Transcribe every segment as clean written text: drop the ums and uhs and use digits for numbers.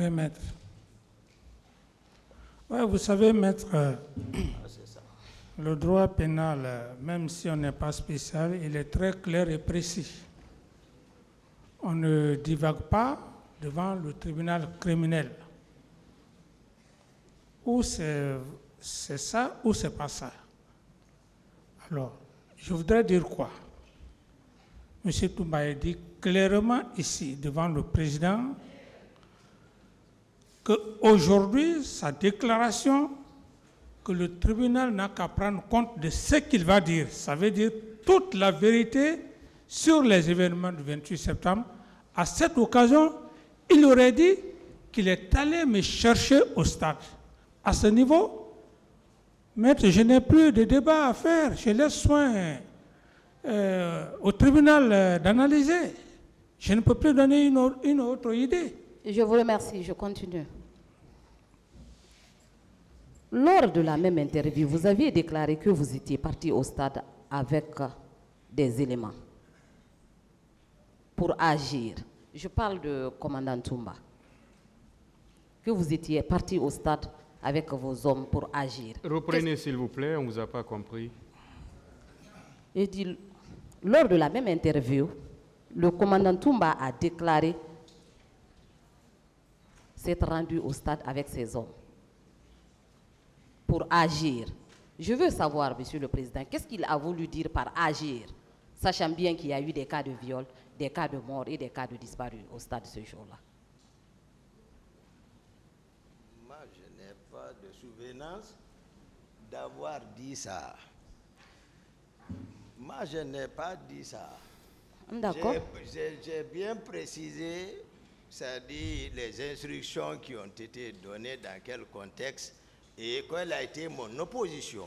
Oui, maître. Ouais, vous savez, maître, le droit pénal, même si on n'est pas spécial, il est très clair et précis. On ne divague pas devant le tribunal criminel. Ou c'est ça, ou c'est pas ça. Alors, je voudrais dire quoi? M. Toumba dit clairement ici, devant le président, qu'aujourd'hui, sa déclaration, que le tribunal n'a qu'à prendre compte de ce qu'il va dire. Ça veut dire toute la vérité sur les événements du 28 septembre. À cette occasion, il aurait dit qu'il est allé me chercher au stade. À ce niveau, maître, je n'ai plus de débat à faire. Je laisse soin au tribunal d'analyser. Je ne peux plus donner une autre idée. Je vous remercie, je continue. Lors de la même interview, vous aviez déclaré que vous étiez parti au stade avec des éléments pour agir. Je parle de commandant Toumba. Que vous étiez parti au stade avec vos hommes pour agir. Reprenez s'il vous plaît, on ne vous a pas compris. Et dit, lors de la même interview, le commandant Toumba a déclaré s'être rendu au stade avec ses hommes pour agir. Je veux savoir, Monsieur le Président, qu'est-ce qu'il a voulu dire par agir, sachant bien qu'il y a eu des cas de viol, des cas de mort et des cas de disparus au stade ce jour-là. Moi, je n'ai pas de souvenance d'avoir dit ça. Moi, je n'ai pas dit ça. D'accord. J'ai bien précisé, c'est-à-dire les instructions qui ont été données dans quel contexte et quelle a été mon opposition.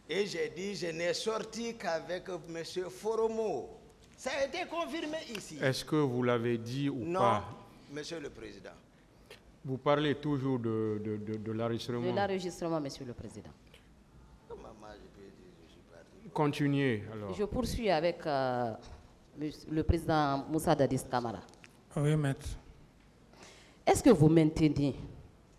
Et j'ai dit, je n'ai sorti qu'avec M. Foromo. Ça a été confirmé ici. Est-ce que vous l'avez dit ou pas? Non, Monsieur le Président. Vous parlez toujours de l'enregistrement. De l'enregistrement, Monsieur le Président. Comment je peux dire je suis parti? Continuez alors. Je poursuis avec le président Moussa Dadis Kamara. Oui, maître. Est-ce que vous maintenez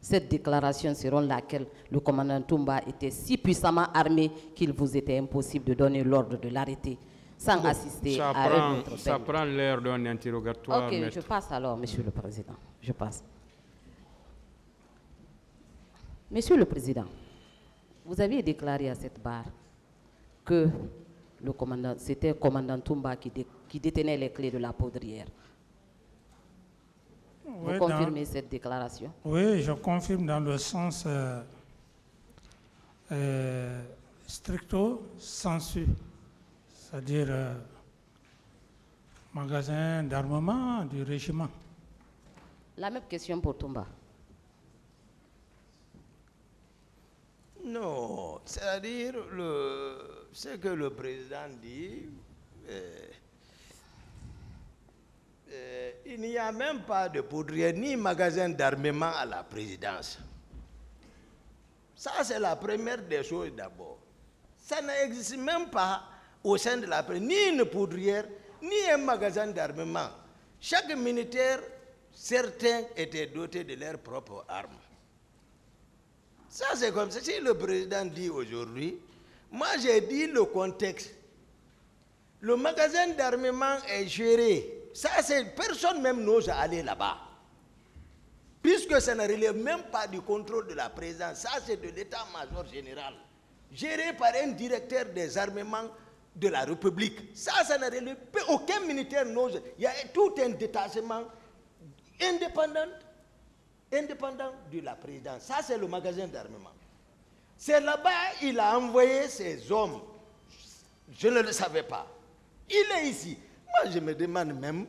cette déclaration selon laquelle le commandant Toumba était si puissamment armé qu'il vous était impossible de donner l'ordre de l'arrêter sans assister à un autre Ça prend l'air d'un interrogatoire. Ok, maître. je passe alors, Monsieur le Président. Je passe. Monsieur le Président, vous aviez déclaré à cette barre que c'était le commandant Toumba qui détenait les clés de la poudrière. Vous confirmez cette déclaration? Oui, je confirme dans le sens stricto sensu, c'est-à-dire magasin d'armement du régiment. La même question pour Toumba. Non, c'est-à-dire ce que le président dit, il n'y a même pas de poudrière ni magasin d'armement à la présidence. Ça, c'est la première des choses d'abord. Ça n'existe même pas au sein de la présidence, ni une poudrière, ni un magasin d'armement. Chaque militaire, certains étaient dotés de leurs propres armes. Ça, c'est comme ça. Si le président dit aujourd'hui, moi j'ai dit le contexte. Le magasin d'armement est géré. Ça, c'est personne même n'ose aller là-bas. Puisque ça ne relève même pas du contrôle de la présidence. Ça, c'est de l'état-major général. Géré par un directeur des armements de la République. Ça ne relève pas. Aucun militaire n'ose. Il y a tout un détachement indépendant de la présidence. Ça, c'est le magasin d'armement. C'est là-bas qu'il a envoyé ses hommes. Je ne le savais pas. Il est ici. Moi, je me demande même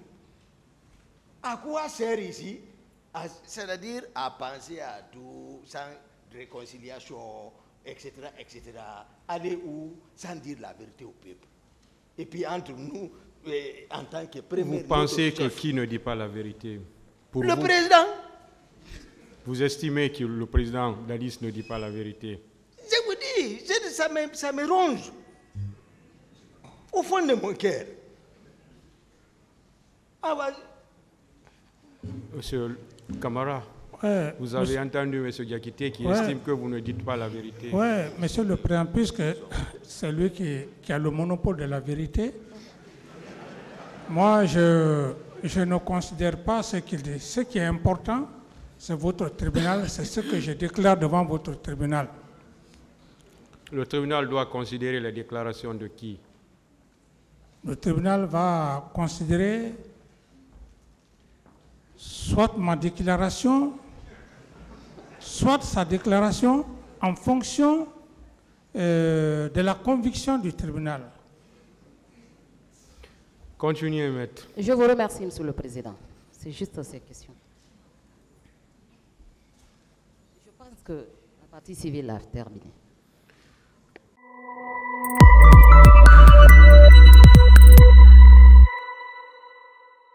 à quoi sert ici, c'est-à-dire à penser à tout, sans réconciliation, etc., etc. Aller où, sans dire la vérité au peuple. Et puis entre nous, en tant que premier... Vous pensez que qui ne dit pas la vérité? Pour le vous, président. Vous estimez que le président Dadis ne dit pas la vérité? Je vous dis, ça me ronge. Au fond de mon cœur. Ah, Monsieur Kamara. Ouais, Vous avez entendu M. Diakité qui Ouais. estime que vous ne dites pas la vérité. Oui, Monsieur le Président, puisque c'est lui qui a le monopole de la vérité, moi, je ne considère pas ce qu'il dit. Ce qui est important, c'est votre tribunal, c'est ce que je déclare devant votre tribunal. Le tribunal doit considérer les déclarations de qui? Le tribunal va considérer soit ma déclaration, soit sa déclaration en fonction de la conviction du tribunal. Continuez, maître. Je vous remercie, Monsieur le Président. C'est juste ces questions. Je pense que la partie civile a terminé.